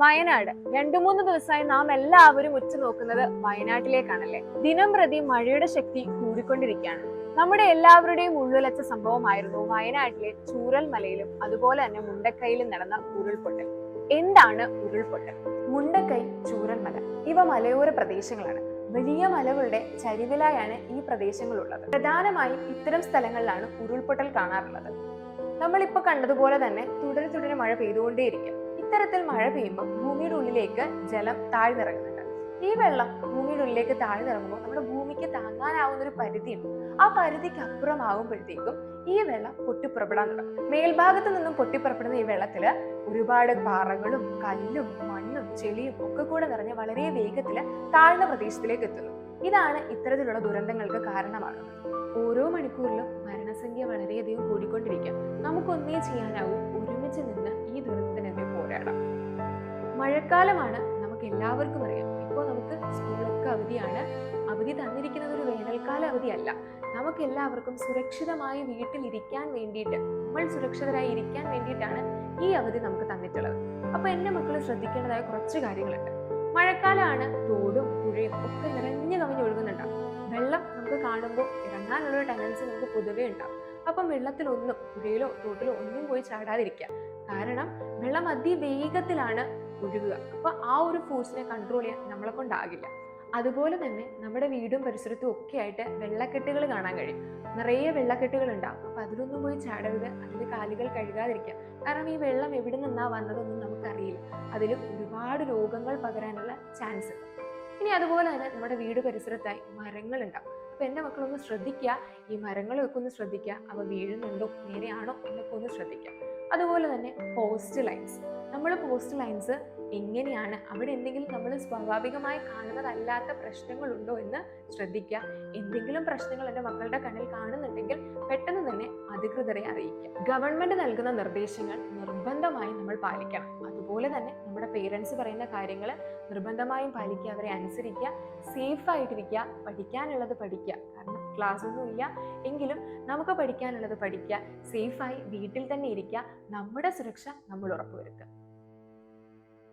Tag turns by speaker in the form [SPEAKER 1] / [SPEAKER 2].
[SPEAKER 1] വയനാട് 2-3 ദിവസമായി നാം എല്ലാവരും ഉറ്റുനോക്കുന്നത് വയനാട്ടിലേക്കാണല്ലേ. ദിനം പ്രതി മഴയുടെ ശക്തി കൂടിക്കൊണ്ടിരിക്കുകയാണ്. നമ്മുടെ എല്ലാവരുടെയും ഉള്ളിലച്ച സംഭവമായിരുന്നു വയനാട്ടിലെ ചൂരൽമലയിലും അതുപോലെ തന്നെ മുണ്ടക്കൈയിലും നടന്ന ഉരുൾപൊട്ടൽ. എന്താണ് ഉരുൾപൊട്ടൽ? മുണ്ടക്കൈ, ചൂരൽമല ഇവ മലയോര പ്രദേശങ്ങളാണ്. വലിയ മലകളുടെ ചരിവിലായാണ് ഈ പ്രദേശങ്ങളുള്ളത്. പ്രധാനമായും ഇത്തരം സ്ഥലങ്ങളിലാണ് ഉരുൾപൊട്ടൽ കാണാറുള്ളത്. നമ്മളിപ്പോ കണ്ടതുപോലെ തന്നെ തുടരെ മഴ പെയ്തുകൊണ്ടേയിരിക്കും. ഇത്തരത്തിൽ മഴ പെയ്യുമ്പോൾ ഭൂമിയുടെ ഉള്ളിലേക്ക് ജലം താഴ്ന്നിറങ്ങുന്നുണ്ട്. ഈ വെള്ളം ഭൂമിയുടെ ഉള്ളിലേക്ക് താഴ്ന്നിറങ്ങുമ്പോൾ നമ്മുടെ ഭൂമിക്ക് താങ്ങാനാവുന്ന ഒരു പരിധിയുണ്ട്. ആ പരിധിക്ക് അപ്പുറമാകുമ്പോഴത്തേക്കും ഈ വെള്ളം പൊട്ടിപ്പുറപ്പെടാൻ തുടങ്ങും. മേൽഭാഗത്ത് നിന്നും പൊട്ടിപ്പുറപ്പെടുന്ന ഈ വെള്ളത്തില് ഒരുപാട് പാറകളും കല്ലും മണ്ണും ചെളിയും ഒക്കെ കൂടെ നിറഞ്ഞ് വളരെ വേഗത്തില് താഴ്ന്ന പ്രദേശത്തിലേക്ക് എത്തുന്നു. ഇതാണ് ഇത്തരത്തിലുള്ള ദുരന്തങ്ങൾക്ക് കാരണമാകുന്നത്. ഓരോ മണിക്കൂറിലും മരണസംഖ്യ വളരെയധികം കൂടിക്കൊണ്ടിരിക്കുക. നമുക്കൊന്നേ ചെയ്യാനാവും, ഒരുമിച്ച് നിന്ന് ഈ ദുരന്തത്തിനെതിരെ പോരാടാം. മഴക്കാലമാണ്, നമുക്ക് എല്ലാവർക്കും അറിയാം. ഇപ്പോൾ നമുക്ക് സ്കൂളൊക്കെ അവധിയാണ്. അവധി തന്നിരിക്കുന്നത് ഒരു വേനൽക്കാല അവധിയല്ല. നമുക്ക് എല്ലാവർക്കും സുരക്ഷിതമായി വീട്ടിലിരിക്കാൻ വേണ്ടിയിട്ട്, നമ്മൾ സുരക്ഷിതരായി ഇരിക്കാൻ വേണ്ടിയിട്ടാണ് ഈ അവധി നമുക്ക് തന്നിട്ടുള്ളത്. അപ്പൊ എന്റെ മക്കൾ ശ്രദ്ധിക്കേണ്ടതായ കുറച്ച് കാര്യങ്ങളുണ്ട്. മഴക്കാലമാണ്, തോടും പുഴയും ഒക്കെ നിറഞ്ഞു കവിഞ്ഞൊഴുകുന്നുണ്ടാവും. വെള്ളം നമുക്ക് കാണുമ്പോൾ ഇറങ്ങാനുള്ള ഒരു ടെൻഡൻസി നമുക്ക് പൊതുവേ ഉണ്ടാവും. അപ്പം വെള്ളത്തിലൊന്നും, പുഴയിലോ തോട്ടിലോ ഒന്നും പോയി ചാടാതിരിക്കുക. കാരണം വെള്ളം അതിവേഗത്തിലാണ് ഒഴുകുക. അപ്പൊ ആ ഒരു ഫോഴ്സിനെ കൺട്രോൾ ചെയ്യാൻ നമ്മളെ കൊണ്ടാകില്ല. അതുപോലെ തന്നെ നമ്മുടെ വീടും പരിസരത്തും ഒക്കെ ആയിട്ട് വെള്ളക്കെട്ടുകൾ കാണാൻ കഴിയും. നിറയെ വെള്ളക്കെട്ടുകൾ ഉണ്ടാവും. അപ്പൊ അതിലൊന്നും പോയി ചാടരുത്, അതിൽ കാലുകൾ കഴുകാതിരിക്കുക. കാരണം ഈ വെള്ളം എവിടെ നിന്നാ വന്നതൊന്നും നമുക്കറിയില്ല. അതിൽ ഒരുപാട് രോഗങ്ങൾ പകരാനുള്ള ചാൻസ് ഉണ്ട്. ഇനി അതുപോലെ തന്നെ നമ്മുടെ വീട് പരിസരത്തായി മരങ്ങൾ ഉണ്ടാവും. അപ്പൊ എൻ്റെ മക്കളൊന്ന് ശ്രദ്ധിക്കുക, ഈ മരങ്ങളൊക്കെ ഒന്ന് ശ്രദ്ധിക്കുക. അവ വീഴുന്നുണ്ടോ, നേരെയാണോ എന്നൊക്കെ ഒന്ന് ശ്രദ്ധിക്കുക. അതുപോലെ തന്നെ പോസ്റ്റ് ലൈൻസ്, നമ്മൾ പോസ്റ്റ് ലൈൻസ് എങ്ങനെയാണ്, അവിടെ എന്തെങ്കിലും നമ്മൾ സ്വാഭാവികമായി കാണുന്നതല്ലാത്ത പ്രശ്നങ്ങളുണ്ടോ എന്ന് ശ്രദ്ധിക്കുക. എന്തെങ്കിലും പ്രശ്നങ്ങൾ എൻ്റെ മക്കളുടെ കണ്ണിൽ കാണുന്നുണ്ടെങ്കിൽ പെട്ടെന്ന് തന്നെ അധികൃതരെ അറിയിക്കുക. ഗവൺമെന്റ് നൽകുന്ന നിർദ്ദേശങ്ങൾ നിർബന്ധമായും നമ്മൾ പാലിക്കണം. അതുപോലെ തന്നെ നമ്മുടെ പേരൻസ് പറയുന്ന കാര്യങ്ങൾ നിർബന്ധമായും പാലിക്കുക, അവരെ അനുസരിക്കുക, സേഫ് ആയിട്ടിരിക്കുക, പഠിക്കാനുള്ളത് പഠിക്കുക. കാരണം ക്ലാസ് ഒന്നും ഇല്ല എങ്കിലും നമുക്ക് പഠിക്കാനുള്ളത് പഠിക്കുക, സേഫായി വീട്ടിൽ തന്നെ ഇരിക്കുക. നമ്മുടെ സുരക്ഷ നമ്മൾ ഉറപ്പുവരുത്തുക.